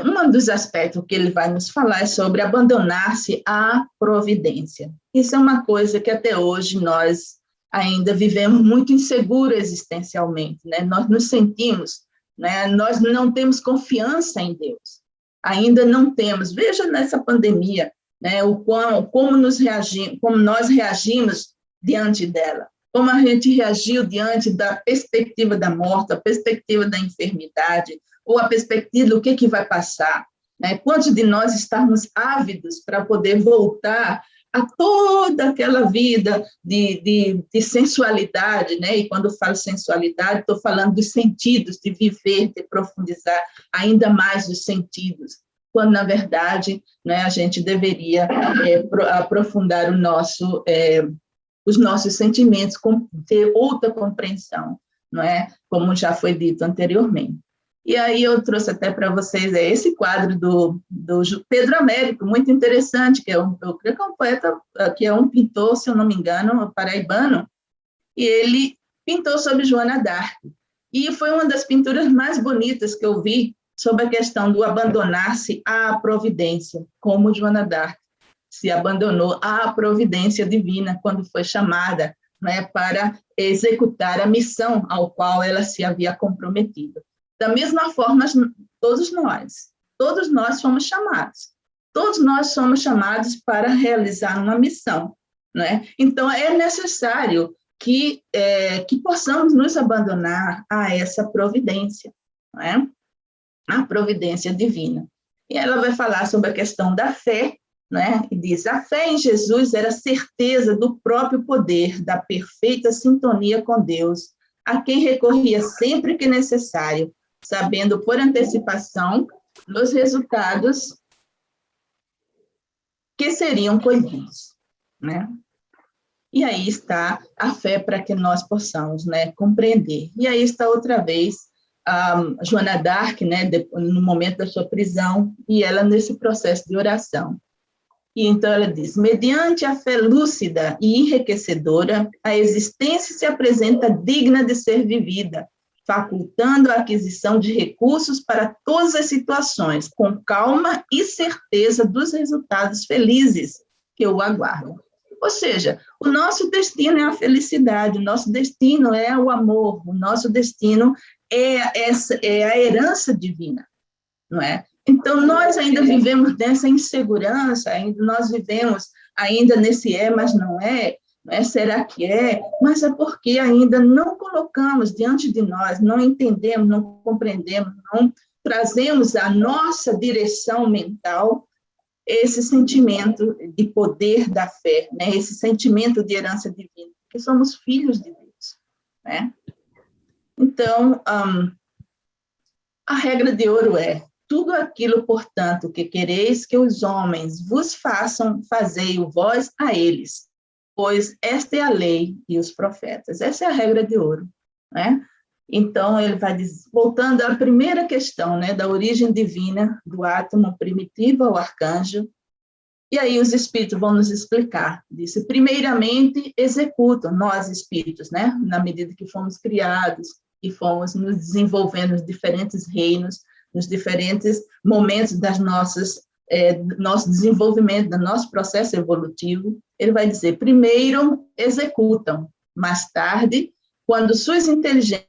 um dos aspectos que ele vai nos falar é sobre abandonar-se à providência. Isso é uma coisa que até hoje nós ainda vivemos muito inseguro existencialmente, né? Nós nos sentimos, né? Nós não temos confiança em Deus, ainda não temos. Veja nessa pandemia, né? Como nós reagimos diante dela, como a gente reagiu diante da perspectiva da morte, a perspectiva da enfermidade, ou a perspectiva do que vai passar. Né? Quantos de nós estamos ávidos para poder voltar a toda aquela vida de sensualidade, né? E quando eu falo sensualidade, estou falando dos sentidos, de viver, de profundizar ainda mais os sentidos, quando, na verdade, né, a gente deveria aprofundar os nossos sentimentos, ter outra compreensão, não é? Como já foi dito anteriormente. E aí eu trouxe até para vocês esse quadro do Pedro Américo, muito interessante, que eu creio que é um poeta, que é um pintor, se eu não me engano, paraibano, e ele pintou sobre Joana d'Arc. E foi uma das pinturas mais bonitas que eu vi sobre a questão do abandonar-se à providência, como Joana d'Arc se abandonou à providência divina quando foi chamada, né, para executar a missão ao qual ela se havia comprometido. Da mesma forma, todos nós somos chamados para realizar uma missão, né? Então, é necessário que possamos nos abandonar a essa providência, né? A providência divina. E ela vai falar sobre a questão da fé, né? E diz, a fé em Jesus era certeza do próprio poder, da perfeita sintonia com Deus, a quem recorria sempre que necessário, sabendo por antecipação os resultados que seriam colhidos, né? E aí está a fé para que nós possamos, né, compreender. E aí está outra vez a Joana d'Arc, né, no momento da sua prisão, e ela nesse processo de oração. E então ela diz, mediante a fé lúcida e enriquecedora, a existência se apresenta digna de ser vivida, facultando a aquisição de recursos para todas as situações, com calma e certeza dos resultados felizes que o aguardam. Ou seja, o nosso destino é a felicidade, o nosso destino é o amor, o nosso destino é a herança divina, não é? Então, nós ainda vivemos nessa insegurança, nós vivemos ainda nesse mas não é, será que é? Mas é porque ainda não colocamos diante de nós, não entendemos, não compreendemos, não trazemos à nossa direção mental esse sentimento de poder da fé, né? Esse sentimento de herança divina, porque somos filhos de Deus, né? Então, a regra de ouro é, tudo aquilo, portanto, que quereis que os homens vos façam, fazei-o vós a eles, pois esta é a lei e os profetas. Essa é a regra de ouro, né? Então, ele vai dizer, voltando à primeira questão, né, da origem divina do átomo primitivo ao arcanjo, e aí os espíritos vão nos explicar. Disse, primeiramente, executam nós espíritos, né, na medida que fomos criados e fomos nos desenvolvendo nos diferentes reinos, nos diferentes momentos das nosso desenvolvimento, do nosso processo evolutivo. Ele vai dizer, primeiro executam, mais tarde, quando suas inteligências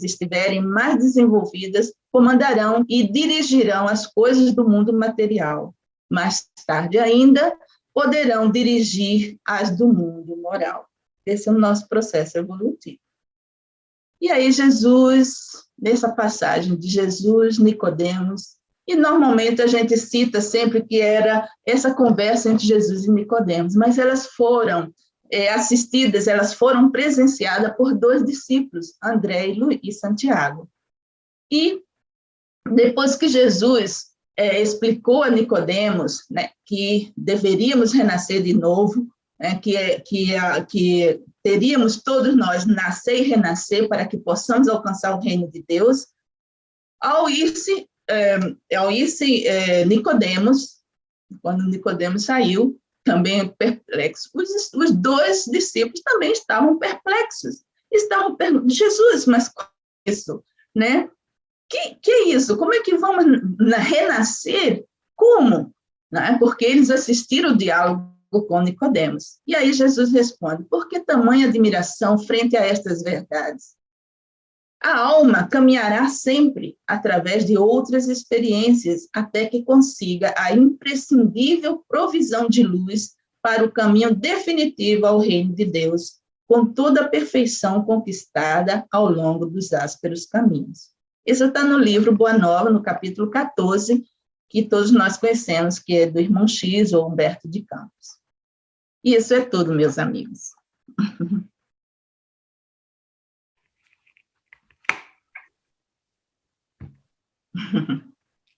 estiverem mais desenvolvidas, comandarão e dirigirão as coisas do mundo material. Mais tarde ainda, poderão dirigir as do mundo moral. Esse é o nosso processo evolutivo. E aí Jesus, nessa passagem de Jesus, Nicodemos, e normalmente a gente cita sempre que era essa conversa entre Jesus e Nicodemos, mas elas foram assistidas, elas foram presenciadas por 2 discípulos, André e Santiago. E depois que Jesus explicou a Nicodemos, né, que deveríamos renascer de novo, né, que teríamos todos nós nascer e renascer para que possamos alcançar o reino de Deus, ao ir-se Nicodemos, quando Nicodemos saiu, também perplexo, os 2 discípulos também estavam perplexos, estavam perguntando, Jesus, mas como é isso, né? Que é isso? Como é que vamos renascer? Como? Né? Porque eles assistiram o diálogo com Nicodemos. E aí Jesus responde, por que tamanha admiração frente a estas verdades? A alma caminhará sempre através de outras experiências até que consiga a imprescindível provisão de luz para o caminho definitivo ao reino de Deus, com toda a perfeição conquistada ao longo dos ásperos caminhos. Isso está no livro Boa Nova, no capítulo 14, que todos nós conhecemos, que é do irmão X, ou Humberto de Campos. E isso é tudo, meus amigos.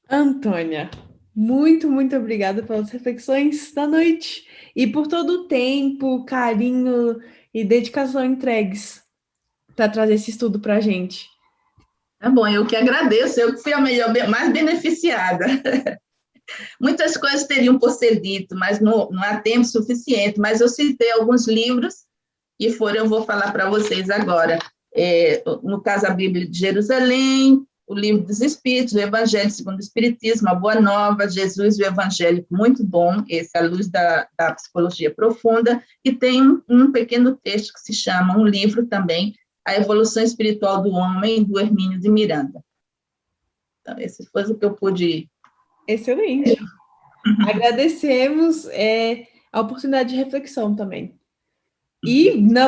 Antônia, muito, muito obrigada pelas reflexões da noite e por todo o tempo, carinho e dedicação entregues para trazer esse estudo para a gente. Tá bom, eu que agradeço, eu que fui a mais beneficiada. Muitas coisas teriam por ser dito, mas não há tempo suficiente, mas eu citei alguns livros que eu vou falar para vocês agora. No caso, a Bíblia de Jerusalém, o Livro dos Espíritos, o Evangelho segundo o Espiritismo, a Boa Nova, Jesus e o Evangelho, muito bom, esse é a luz da psicologia profunda, e tem um pequeno texto que se chama, um livro também, A Evolução Espiritual do Homem, do Hermínio de Miranda. Então, esse foi o que eu pude... Excelente. Agradecemos a oportunidade de reflexão também.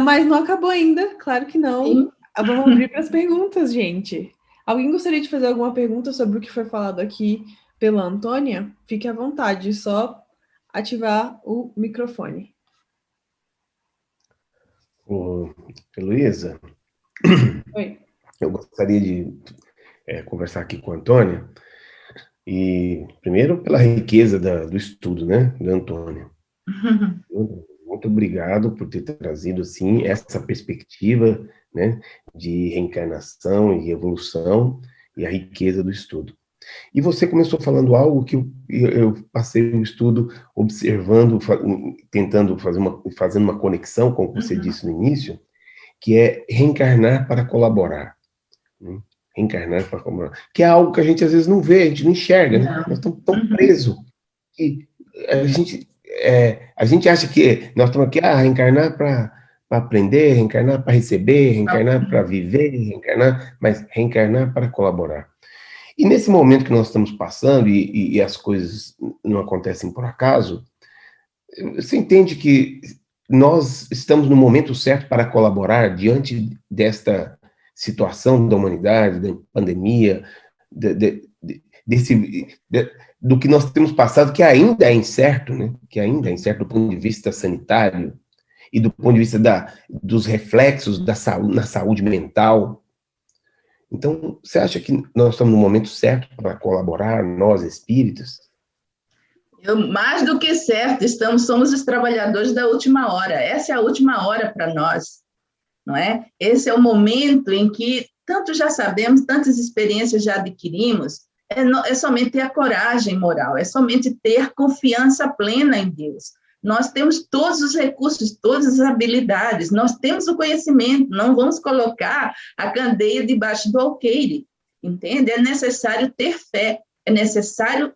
Mas não acabou ainda, claro que não. Sim. Vamos abrir para as perguntas, gente. Alguém gostaria de fazer alguma pergunta sobre o que foi falado aqui pela Antônia? Fique à vontade, só ativar o microfone. Heloísa, Oi. Eu gostaria de conversar aqui com a Antônia, e primeiro pela riqueza do estudo, né, da Antônia. Muito obrigado por ter trazido, assim, essa perspectiva, né, de reencarnação e evolução e a riqueza do estudo. E você começou falando algo que eu passei o estudo observando, fazendo uma conexão com o que você disse no início, que é reencarnar para colaborar. Né? Reencarnar para colaborar. Que é algo que a gente às vezes não vê, a gente não enxerga, né? Nós estamos tão presos que a gente acha que nós estamos aqui, reencarnar para aprender, reencarnar para receber, reencarnar para viver, reencarnar, mas reencarnar para colaborar. E nesse momento que nós estamos passando, e as coisas não acontecem por acaso, você entende que nós estamos no momento certo para colaborar diante desta situação da humanidade, da pandemia, do que nós temos passado, que ainda é incerto, né? Que ainda é incerto do ponto de vista sanitário e do ponto de vista dos reflexos na saúde mental. Então, você acha que nós estamos no momento certo para colaborar, nós espíritas? Mais do que certo, somos os trabalhadores da última hora. Essa é a última hora para nós, não é? Esse é o momento em que tanto já sabemos, tantas experiências já adquirimos, é somente ter a coragem moral, é somente ter confiança plena em Deus. Nós temos todos os recursos, todas as habilidades, nós temos o conhecimento, não vamos colocar a candeia debaixo do alqueire, entende? É necessário ter fé, é necessário,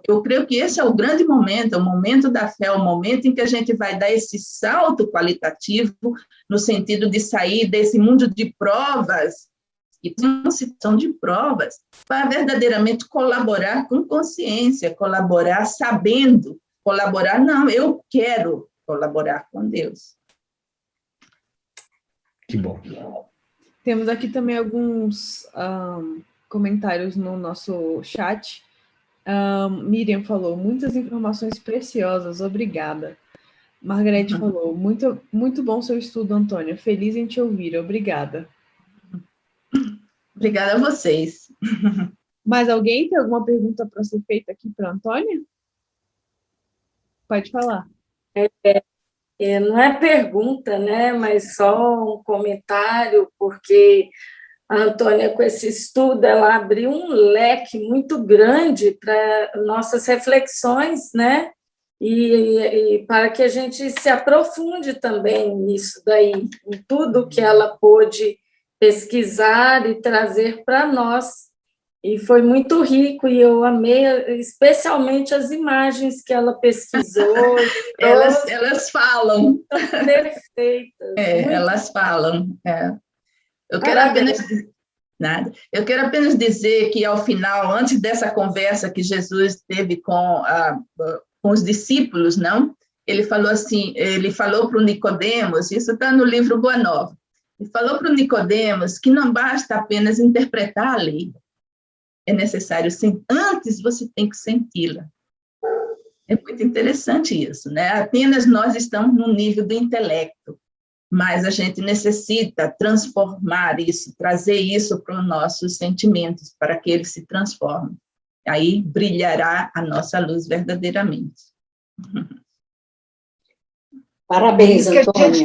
eu creio que esse é o grande momento, é o momento da fé, é o momento em que a gente vai dar esse salto qualitativo, no sentido de sair desse mundo de provas, e uma situação de provas, para verdadeiramente colaborar com consciência, colaborar sabendo, colaborar, não, eu quero colaborar com Deus. Que bom. Temos aqui também alguns comentários no nosso chat. Miriam falou, muitas informações preciosas, obrigada. Margarete falou, muito, muito bom seu estudo, Antônia. Feliz em te ouvir. Obrigada. Obrigada a vocês. Mais alguém tem alguma pergunta para ser feita aqui para a Antônia? Pode falar. Não é pergunta, né? Mas só um comentário, porque a Antônia, com esse estudo, ela abriu um leque muito grande para nossas reflexões, né? E para que a gente se aprofunde também nisso daí, em tudo que ela pôde pesquisar e trazer para nós. E foi muito rico, e eu amei especialmente as imagens que ela pesquisou. Elas falam. Perfeitas. Elas falam. Eu quero Eu quero apenas dizer que, ao final, antes dessa conversa que Jesus teve com os discípulos, não? Ele falou assim, ele falou para o Nicodemos, isso está no livro Boa Nova, ele falou para o Nicodemos que não basta apenas interpretar a lei, é necessário, antes você tem que senti-la. É muito interessante isso, né? Apenas nós estamos no nível do intelecto, mas a gente necessita transformar isso, trazer isso para os nossos sentimentos, para que eles se transformem. Aí brilhará a nossa luz verdadeiramente. Parabéns, Antônia.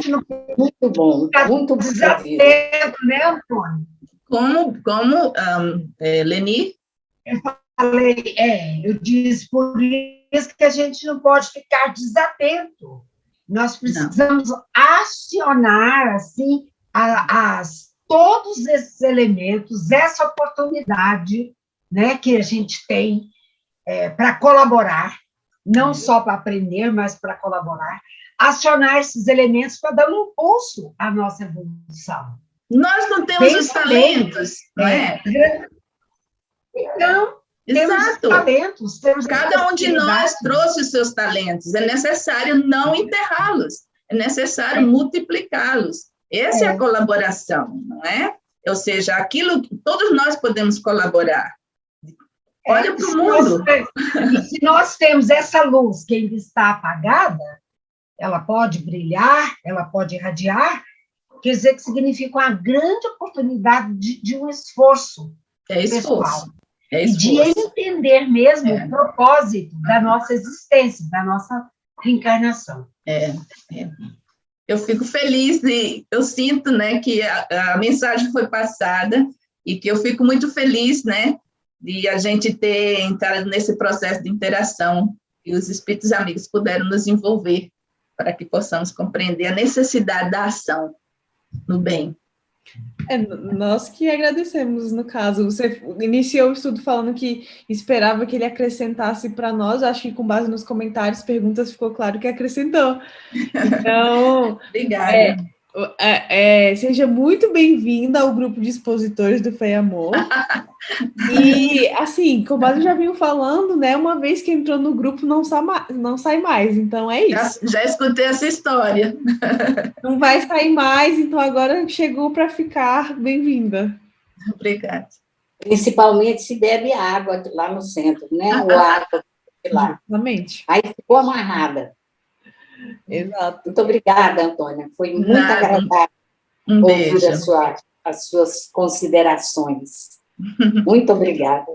Muito bom, muito bom. Desatento, né, Antônia? Como Leni? Eu falei, eu disse, por isso que a gente não pode ficar desatento. Nós precisamos acionar, assim, todos esses elementos, essa oportunidade, né, que a gente tem para colaborar, não só para aprender, mas para colaborar, acionar esses elementos para dar um impulso à nossa evolução. Nós não temos os talentos, não é? Então, exato. Temos talentos, cada um de nós trouxe os seus talentos, é necessário não enterrá-los, é necessário multiplicá-los. Essa é a colaboração, não é? Ou seja, aquilo que todos nós podemos colaborar. Olha para o mundo. Se nós temos essa luz que ainda está apagada, ela pode brilhar, ela pode irradiar, quer dizer que significa uma grande oportunidade de um esforço pessoal. E de entender mesmo o propósito da nossa existência, da nossa reencarnação. Eu fico feliz, eu sinto, né, que a mensagem foi passada e que eu fico muito feliz, né, de a gente ter entrado nesse processo de interação e os espíritos amigos puderam nos envolver para que possamos compreender a necessidade da ação no bem. Nós que agradecemos, no caso. Você iniciou o estudo falando que esperava que ele acrescentasse para nós. Acho que com base nos comentários, perguntas, ficou claro que acrescentou. Então, obrigada. Seja muito bem-vinda ao grupo de expositores do Fé e Amor. E, assim, como eu já venho falando, né? Uma vez que entrou no grupo, não sai mais. Então, é isso. Já escutei essa história. Não vai sair mais, então agora chegou para ficar. Bem-vinda. Obrigada. Principalmente se bebe água lá no centro, né? O água lá. Exatamente. Aí ficou amarrada. Exato. Muito obrigada, Antônia. Foi muito agradável ouvir as suas considerações. Muito obrigada.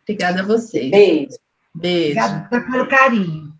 Obrigada a vocês. Beijo. Beijo. Obrigada pelo carinho.